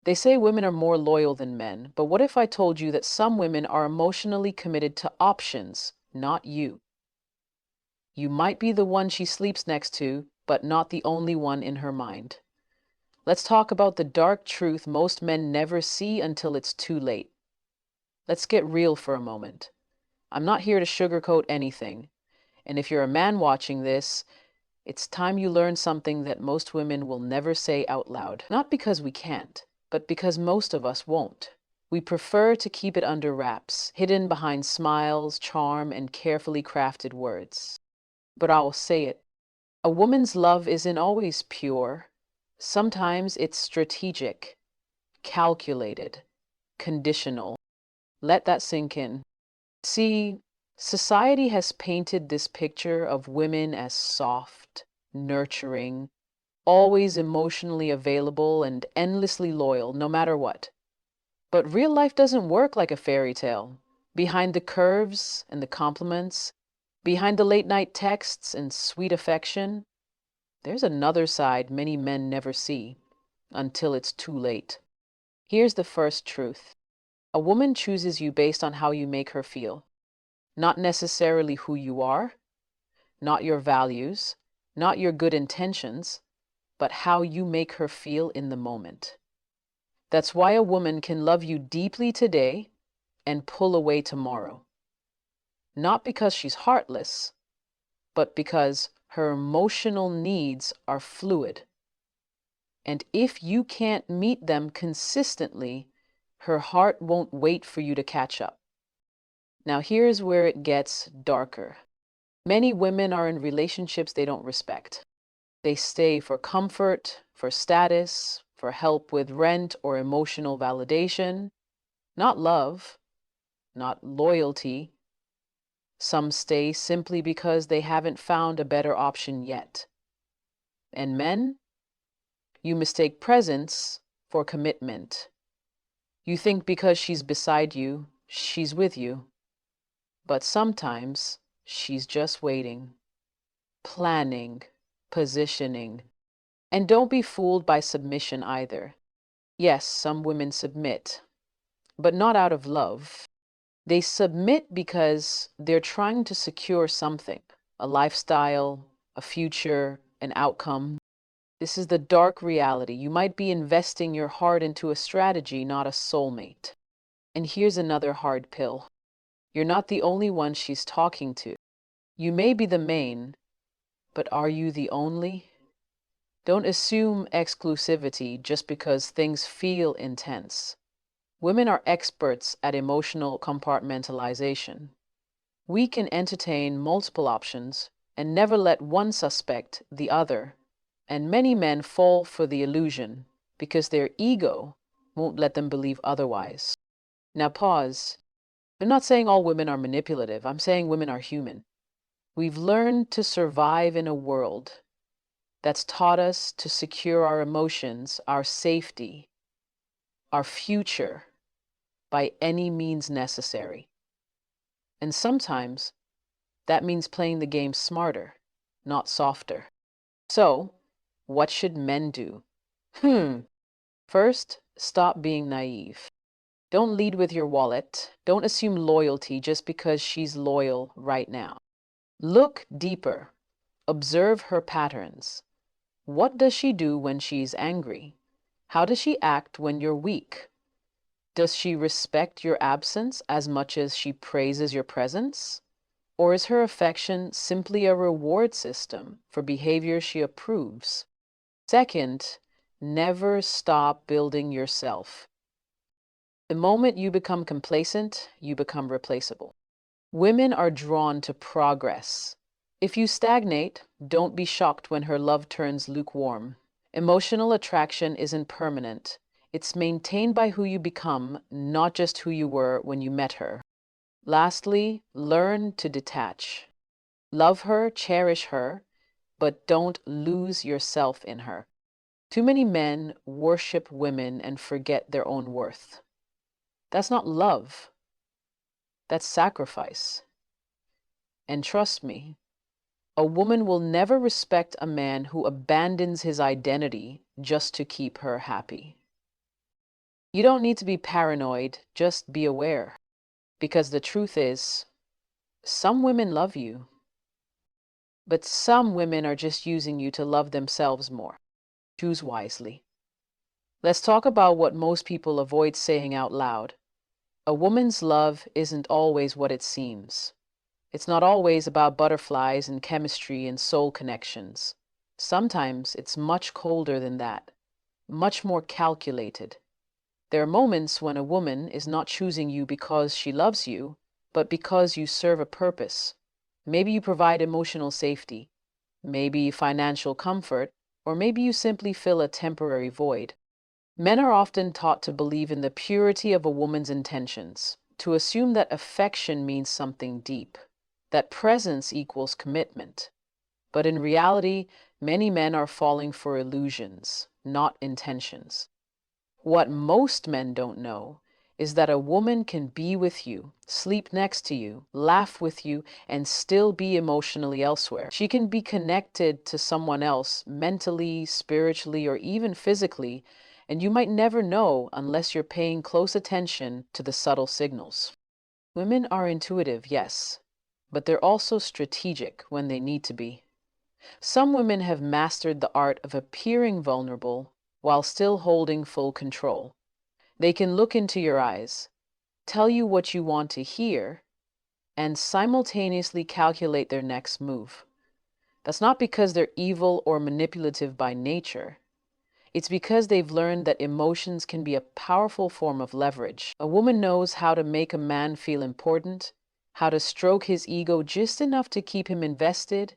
They say women are more loyal than men, but what if I told you that some women are emotionally committed to options, not you? You might be the one she sleeps next to, but not the only one in her mind. Let's talk about the dark truth most men never see until it's too late. Let's get real for a moment. I'm not here to sugarcoat anything. And if you're a man watching this, it's time you learn something that most women will never say out loud. Not because we can't, but because most of us won't. We prefer to keep it under wraps, hidden behind smiles, charm, and carefully crafted words. But I will say it. A woman's love isn't always pure. Sometimes it's strategic, calculated, conditional. Let that sink in. See, society has painted this picture of women as soft, nurturing, always emotionally available, and endlessly loyal, no matter what. But real life doesn't work like a fairy tale. Behind the curves and the compliments, behind the late night texts and sweet affection, there's another side many men never see until it's too late. Here's the first truth. A woman chooses you based on how you make her feel, not necessarily who you are, not your values, not your good intentions, but how you make her feel in the moment. That's why a woman can love you deeply today and pull away tomorrow. Not because she's heartless, but because her emotional needs are fluid. And if you can't meet them consistently, her heart won't wait for you to catch up. Now, here's where it gets darker. Many women are in relationships they don't respect. They stay for comfort, for status, for help with rent or emotional validation, not love, not loyalty. Some stay simply because they haven't found a better option yet. And men, you mistake presence for commitment. You think because she's beside you, she's with you. But sometimes she's just waiting, planning, positioning. And don't be fooled by submission either. Yes, some women submit, but not out of love. They submit because they're trying to secure something, a lifestyle, a future, an outcome. This is the dark reality. You might be investing your heart into a strategy, not a soulmate. And here's another hard pill. You're not the only one she's talking to. You may be the main, but are you the only? Don't assume exclusivity just because things feel intense. Women are experts at emotional compartmentalization. We can entertain multiple options and never let one suspect the other. And many men fall for the illusion because their ego won't let them believe otherwise. Now pause. I'm not saying all women are manipulative. I'm saying women are human. We've learned to survive in a world that's taught us to secure our emotions, our safety, our future by any means necessary. And sometimes that means playing the game smarter, not softer. So, what should men do? First, stop being naive. Don't lead with your wallet. Don't assume loyalty just because she's loyal right now. Look deeper. Observe her patterns. What does she do when she's angry? How does she act when you're weak? Does she respect your absence as much as she praises your presence? Or is her affection simply a reward system for behavior she approves? Second, never stop building yourself. The moment you become complacent, you become replaceable. Women are drawn to progress. If you stagnate, don't be shocked when her love turns lukewarm. Emotional attraction isn't permanent. It's maintained by who you become, not just who you were when you met her. Lastly, learn to detach. Love her, cherish her, but don't lose yourself in her. Too many men worship women and forget their own worth. That's not love. That's sacrifice. And trust me, a woman will never respect a man who abandons his identity just to keep her happy. You don't need to be paranoid, just be aware. Because the truth is, some women love you, but some women are just using you to love themselves more. Choose wisely. Let's talk about what most people avoid saying out loud. A woman's love isn't always what it seems. It's not always about butterflies and chemistry and soul connections. Sometimes it's much colder than that, much more calculated. There are moments when a woman is not choosing you because she loves you, but because you serve a purpose. Maybe you provide emotional safety, maybe financial comfort, or maybe you simply fill a temporary void. Men are often taught to believe in the purity of a woman's intentions, to assume that affection means something deep, that presence equals commitment. But in reality, many men are falling for illusions, not intentions. What most men don't know is that a woman can be with you, sleep next to you, laugh with you, and still be emotionally elsewhere. She can be connected to someone else mentally, spiritually, or even physically, and you might never know unless you're paying close attention to the subtle signals. Women are intuitive, yes, but they're also strategic when they need to be. Some women have mastered the art of appearing vulnerable while still holding full control. They can look into your eyes, tell you what you want to hear, and simultaneously calculate their next move. That's not because they're evil or manipulative by nature. It's because they've learned that emotions can be a powerful form of leverage. A woman knows how to make a man feel important, how to stroke his ego just enough to keep him invested,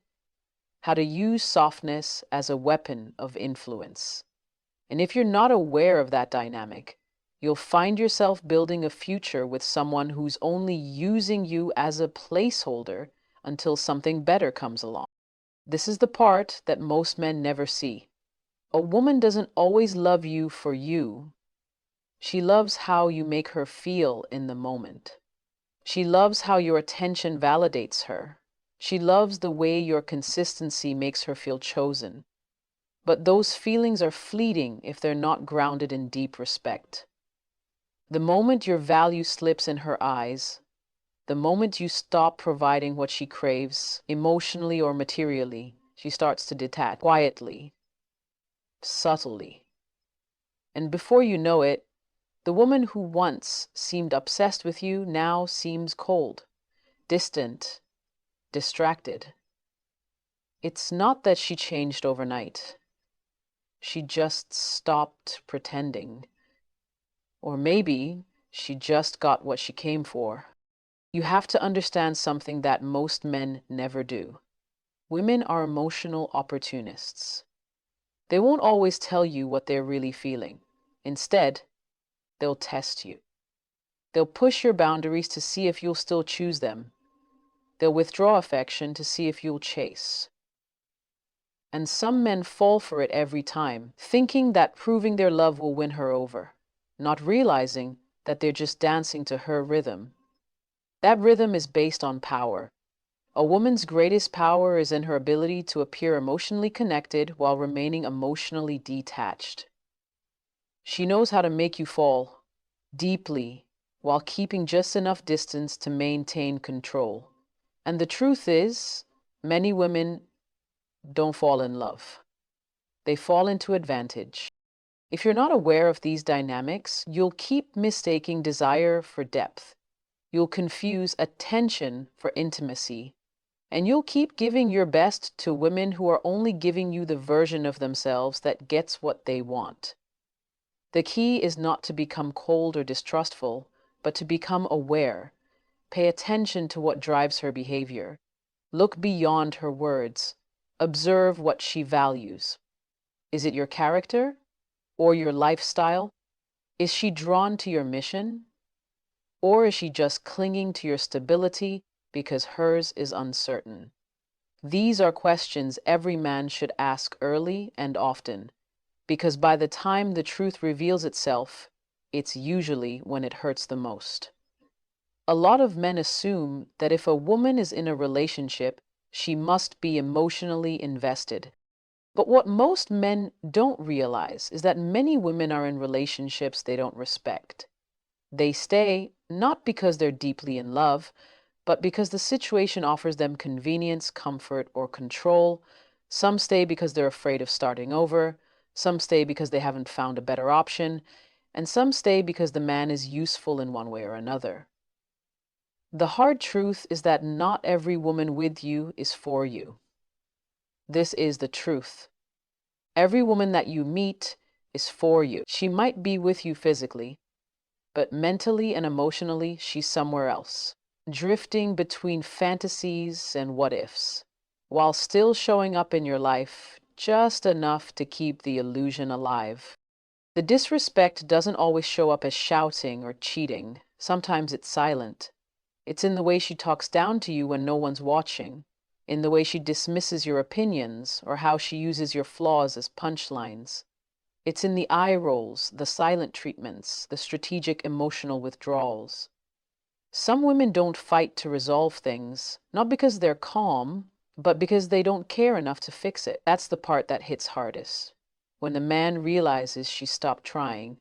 how to use softness as a weapon of influence. And if you're not aware of that dynamic, you'll find yourself building a future with someone who's only using you as a placeholder until something better comes along. This is the part that most men never see. A woman doesn't always love you for you. She loves how you make her feel in the moment. She loves how your attention validates her. She loves the way your consistency makes her feel chosen. But those feelings are fleeting if they're not grounded in deep respect. The moment your value slips in her eyes, the moment you stop providing what she craves, emotionally or materially, she starts to detach quietly, subtly. And before you know it, the woman who once seemed obsessed with you now seems cold, distant, distracted. It's not that she changed overnight. She just stopped pretending. Or maybe she just got what she came for. You have to understand something that most men never do. Women are emotional opportunists. They won't always tell you what they're really feeling. Instead, they'll test you. They'll push your boundaries to see if you'll still choose them. They'll withdraw affection to see if you'll chase. And some men fall for it every time, thinking that proving their love will win her over, not realizing that they're just dancing to her rhythm. That rhythm is based on power. A woman's greatest power is in her ability to appear emotionally connected while remaining emotionally detached. She knows how to make you fall deeply while keeping just enough distance to maintain control. And the truth is, many women don't fall in love. They fall into advantage. If you're not aware of these dynamics, you'll keep mistaking desire for depth. You'll confuse attention for intimacy. And you'll keep giving your best to women who are only giving you the version of themselves that gets what they want. The key is not to become cold or distrustful, but to become aware. Pay attention to what drives her behavior. Look beyond her words. Observe what she values. Is it your character or your lifestyle? Is she drawn to your mission? Or is she just clinging to your stability because hers is uncertain? These are questions every man should ask early and often, because by the time the truth reveals itself, it's usually when it hurts the most. A lot of men assume that if a woman is in a relationship, she must be emotionally invested. But what most men don't realize is that many women are in relationships they don't respect. They stay not because they're deeply in love, but because the situation offers them convenience, comfort, or control. Some stay because they're afraid of starting over. Some stay because they haven't found a better option. And some stay because the man is useful in one way or another. The hard truth is that not every woman with you is for you. This is the truth. Every woman that you meet is for you. She might be with you physically, but mentally and emotionally, she's somewhere else, drifting between fantasies and what ifs, while still showing up in your life just enough to keep the illusion alive. The disrespect doesn't always show up as shouting or cheating. Sometimes it's silent. It's in the way she talks down to you when no one's watching, in the way she dismisses your opinions, or how she uses your flaws as punchlines. It's in the eye rolls, the silent treatments, the strategic emotional withdrawals. Some women don't fight to resolve things, not because they're calm, but because they don't care enough to fix it. That's the part that hits hardest. When the man realizes she stopped trying,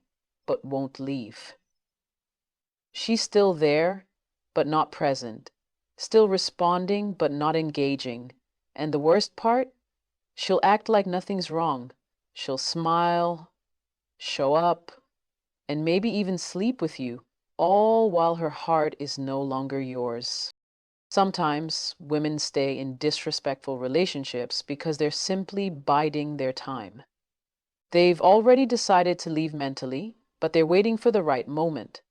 but won't leave. She's still there, but not present. Still responding, but not engaging. And the worst part? She'll act like nothing's wrong. She'll smile, show up, and maybe even sleep with you, all while her heart is no longer yours. Sometimes women stay in disrespectful relationships because they're simply biding their time. They've already decided to leave mentally, but they're waiting for the right moment,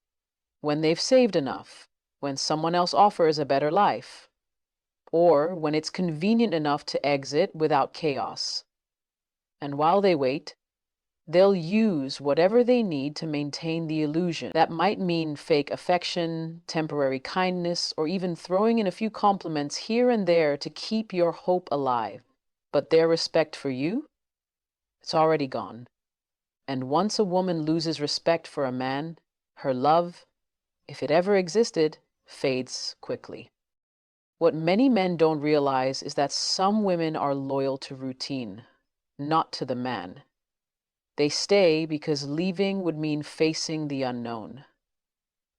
when they've saved enough, when someone else offers a better life, or when it's convenient enough to exit without chaos. And while they wait, they'll use whatever they need to maintain the illusion. That might mean fake affection, temporary kindness, or even throwing in a few compliments here and there to keep your hope alive. But their respect for you, it's already gone. And once a woman loses respect for a man, her love, if it ever existed, fades quickly. What many men don't realize is that some women are loyal to routine, not to the man. They stay because leaving would mean facing the unknown.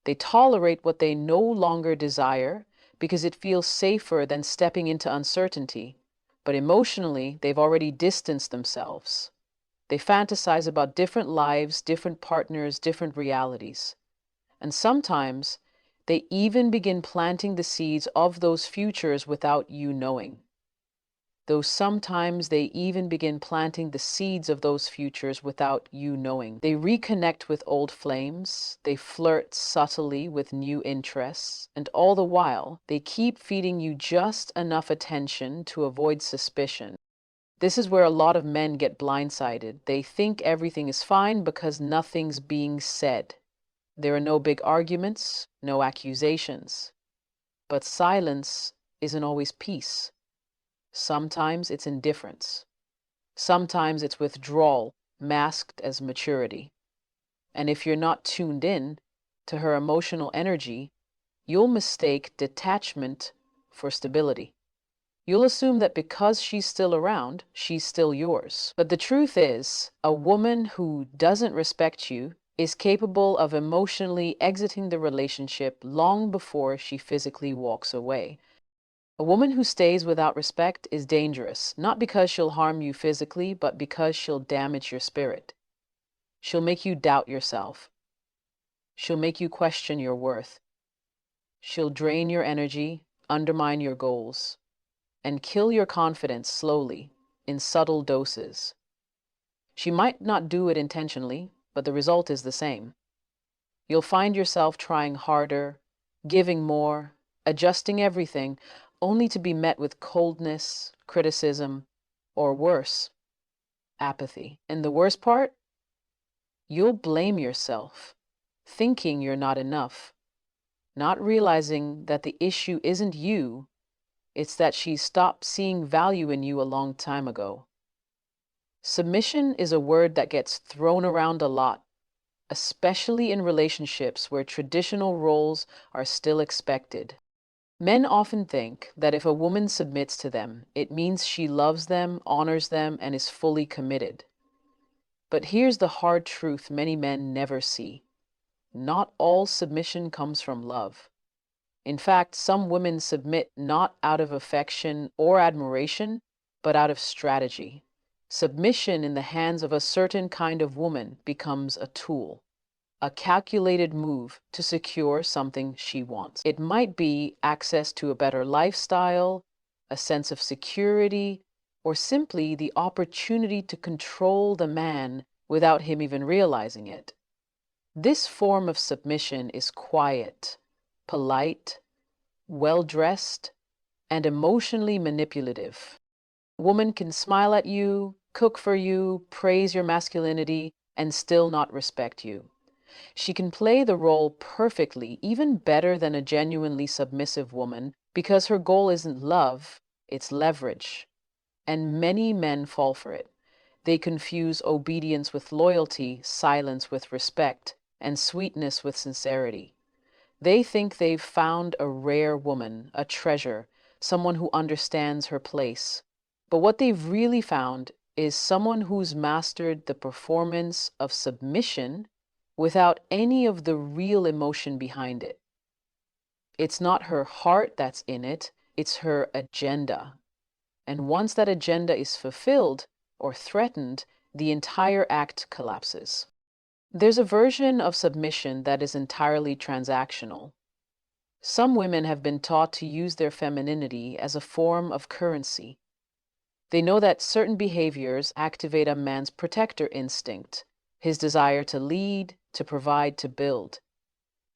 They tolerate what they no longer desire because it feels safer than stepping into uncertainty. But emotionally, they've already distanced themselves. They fantasize about different lives, different partners, different realities. And sometimes they even begin planting the seeds of those futures without you knowing. Though sometimes they even begin planting the seeds of those futures without you knowing. They reconnect with old flames, they flirt subtly with new interests, and all the while, they keep feeding you just enough attention to avoid suspicion. This is where a lot of men get blindsided. They think everything is fine because nothing's being said. There are no big arguments, no accusations. But silence isn't always peace. Sometimes it's indifference. Sometimes it's withdrawal, masked as maturity. And if you're not tuned in to her emotional energy, you'll mistake detachment for stability. You'll assume that because she's still around, she's still yours. But the truth is, a woman who doesn't respect you is capable of emotionally exiting the relationship long before she physically walks away. A woman who stays without respect is dangerous, not because she'll harm you physically, but because she'll damage your spirit. She'll make you doubt yourself. She'll make you question your worth. She'll drain your energy, undermine your goals, and kill your confidence slowly, in subtle doses. She might not do it intentionally, but the result is the same. You'll find yourself trying harder, giving more, adjusting everything, only to be met with coldness, criticism, or worse, apathy. And the worst part? You'll blame yourself, thinking you're not enough, not realizing that the issue isn't you, it's that she stopped seeing value in you a long time ago. Submission is a word that gets thrown around a lot, especially in relationships where traditional roles are still expected. Men often think that if a woman submits to them, it means she loves them, honors them, and is fully committed. But here's the hard truth many men never see. Not all submission comes from love. In fact, some women submit not out of affection or admiration, but out of strategy. Submission in the hands of a certain kind of woman becomes a tool, a calculated move to secure something she wants. It might be access to a better lifestyle, a sense of security, or simply the opportunity to control the man without him even realizing it. This form of submission is quiet, polite, well-dressed, and emotionally manipulative. A woman can smile at you, cook for you, praise your masculinity, and still not respect you. She can play the role perfectly, even better than a genuinely submissive woman, because her goal isn't love, it's leverage. And many men fall for it. They confuse obedience with loyalty, silence with respect, and sweetness with sincerity. They think they've found a rare woman, a treasure, someone who understands her place. But what they've really found is someone who's mastered the performance of submission without any of the real emotion behind it. It's not her heart that's in it, it's her agenda. And once that agenda is fulfilled or threatened, the entire act collapses. There's a version of submission that is entirely transactional. Some women have been taught to use their femininity as a form of currency. They know that certain behaviors activate a man's protector instinct, his desire to lead, to provide, to build.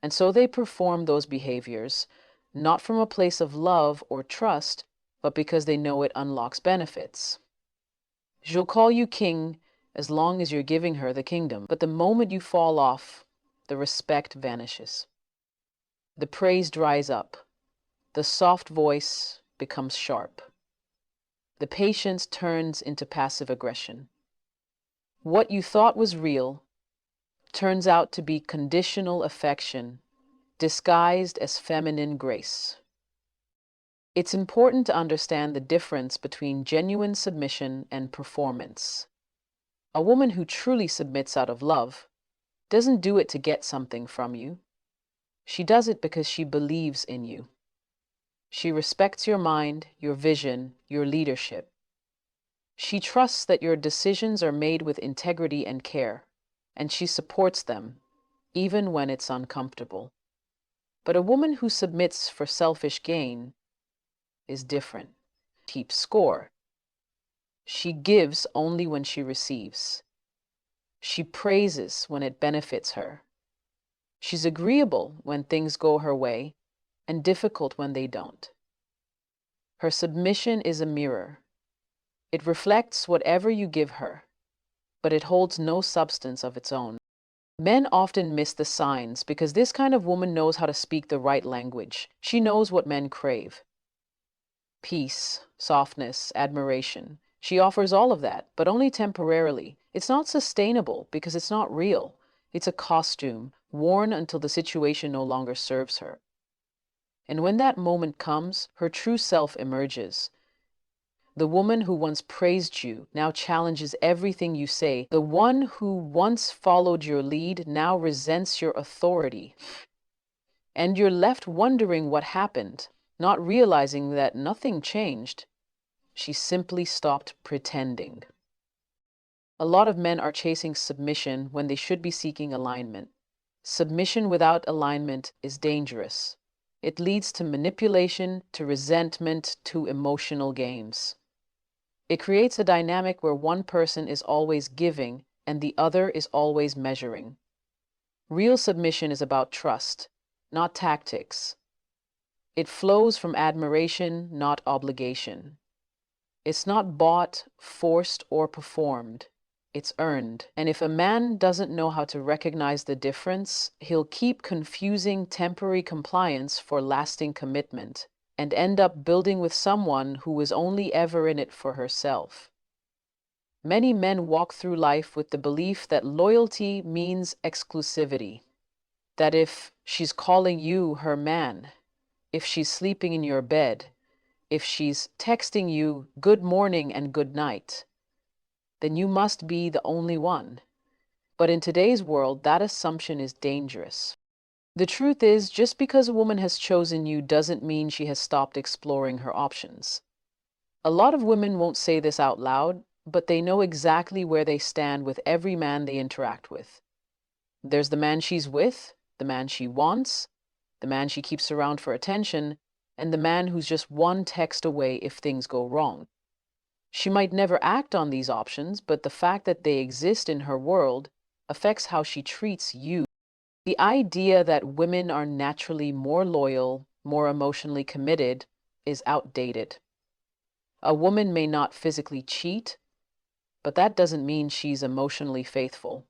And so they perform those behaviors, not from a place of love or trust, but because they know it unlocks benefits. She'll call you king as long as you're giving her the kingdom, but the moment you fall off, the respect vanishes. The praise dries up. The soft voice becomes sharp. The patience turns into passive aggression. What you thought was real turns out to be conditional affection disguised as feminine grace. It's important to understand the difference between genuine submission and performance. A woman who truly submits out of love doesn't do it to get something from you. She does it because she believes in you. She respects your mind, your vision, your leadership. She trusts that your decisions are made with integrity and care, and she supports them, even when it's uncomfortable. But a woman who submits for selfish gain is different. Keeps score. She gives only when she receives. She praises when it benefits her. She's agreeable when things go her way and difficult when they don't. Her submission is a mirror. It reflects whatever you give her, but it holds no substance of its own. Men often miss the signs because this kind of woman knows how to speak the right language. She knows what men crave. Peace, softness, admiration. She offers all of that, but only temporarily. It's not sustainable because it's not real. It's a costume, worn until the situation no longer serves her. And when that moment comes, her true self emerges. The woman who once praised you now challenges everything you say. The one who once followed your lead now resents your authority. And you're left wondering what happened, not realizing that nothing changed. She simply stopped pretending. A lot of men are chasing submission when they should be seeking alignment. Submission without alignment is dangerous. It leads to manipulation, to resentment, to emotional games. It creates a dynamic where one person is always giving and the other is always measuring. Real submission is about trust, not tactics. It flows from admiration, not obligation. It's not bought, forced, or performed. It's earned. And if a man doesn't know how to recognize the difference, he'll keep confusing temporary compliance for lasting commitment and end up building with someone who was only ever in it for herself. Many men walk through life with the belief that loyalty means exclusivity, that if she's calling you her man, if she's sleeping in your bed, if she's texting you good morning and good night, then you must be the only one. But in today's world, that assumption is dangerous. The truth is, just because a woman has chosen you doesn't mean she has stopped exploring her options. A lot of women won't say this out loud, but they know exactly where they stand with every man they interact with. There's the man she's with, the man she wants, the man she keeps around for attention, and the man who's just one text away if things go wrong. She might never act on these options, but the fact that they exist in her world affects how she treats you. The idea that women are naturally more loyal, more emotionally committed, is outdated. A woman may not physically cheat, but that doesn't mean she's emotionally faithful.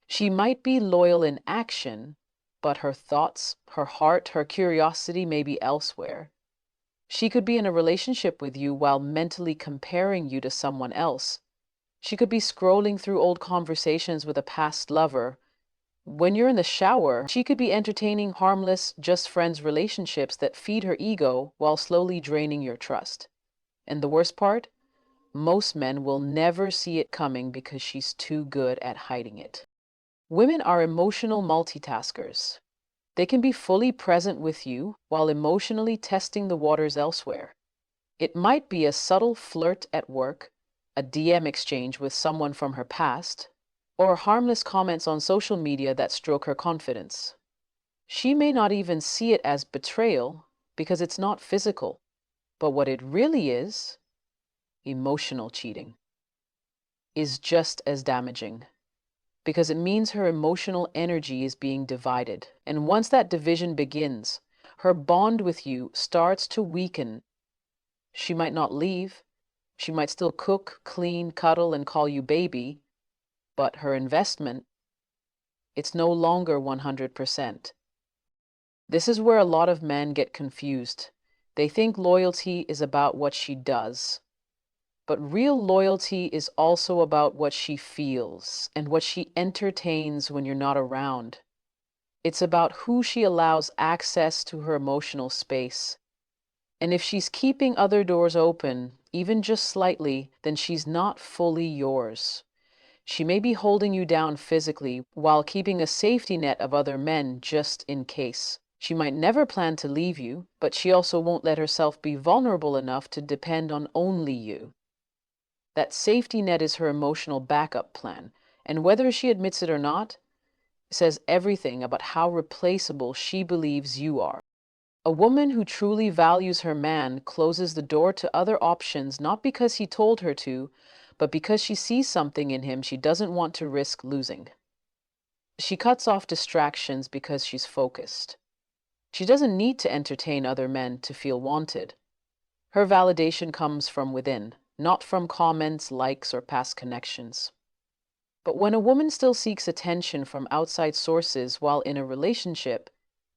She might be loyal in action, but her thoughts, her heart, her curiosity may be elsewhere. She could be in a relationship with you while mentally comparing you to someone else. She could be scrolling through old conversations with a past lover. When you're in the shower, she could be entertaining harmless, just friends relationships that feed her ego while slowly draining your trust. And the worst part? Most men will never see it coming because she's too good at hiding it. Women are emotional multitaskers. They can be fully present with you while emotionally testing the waters elsewhere. It might be a subtle flirt at work, a DM exchange with someone from her past, or harmless comments on social media that stroke her confidence. She may not even see it as betrayal because it's not physical, but what it really is, emotional cheating, is just as damaging because it means her emotional energy is being divided. And once that division begins, her bond with you starts to weaken. She might not leave. She might still cook, clean, cuddle, and call you baby, but her investment, it's no longer 100%. This is where a lot of men get confused. They think loyalty is about what she does. But real loyalty is also about what she feels and what she entertains when you're not around. It's about who she allows access to her emotional space. And if she's keeping other doors open, even just slightly, then she's not fully yours. She may be holding you down physically while keeping a safety net of other men just in case. She might never plan to leave you, but she also won't let herself be vulnerable enough to depend on only you. That safety net is her emotional backup plan, and whether she admits it or not, says everything about how replaceable she believes you are. A woman who truly values her man closes the door to other options not because he told her to, but because she sees something in him she doesn't want to risk losing. She cuts off distractions because she's focused. She doesn't need to entertain other men to feel wanted. Her validation comes from within, not from comments, likes, or past connections. But when a woman still seeks attention from outside sources while in a relationship,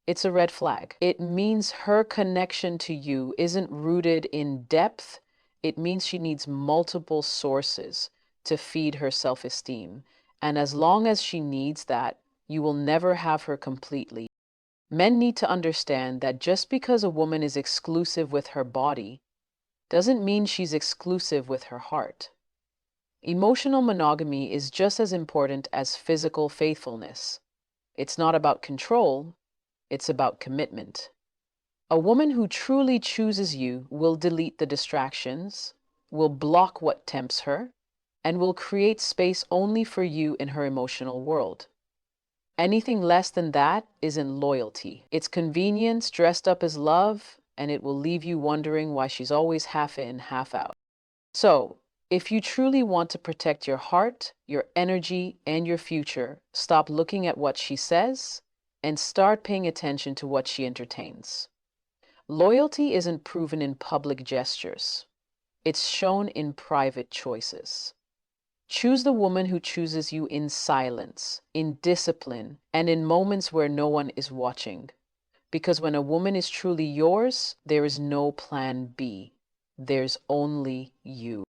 it's a red flag. It means her connection to you isn't rooted in depth. It means she needs multiple sources to feed her self-esteem. And as long as she needs that, you will never have her completely. Men need to understand that just because a woman is exclusive with her body doesn't mean she's exclusive with her heart. Emotional monogamy is just as important as physical faithfulness. It's not about control, it's about commitment. A woman who truly chooses you will delete the distractions, will block what tempts her, and will create space only for you in her emotional world. Anything less than that isn't loyalty. It's convenience dressed up as love, and it will leave you wondering why she's always half in, half out. So, if you truly want to protect your heart, your energy, and your future, stop looking at what she says and start paying attention to what she entertains. Loyalty isn't proven in public gestures. It's shown in private choices. Choose the woman who chooses you in silence, in discipline, and in moments where no one is watching. Because when a woman is truly yours, there is no plan B. There's only you.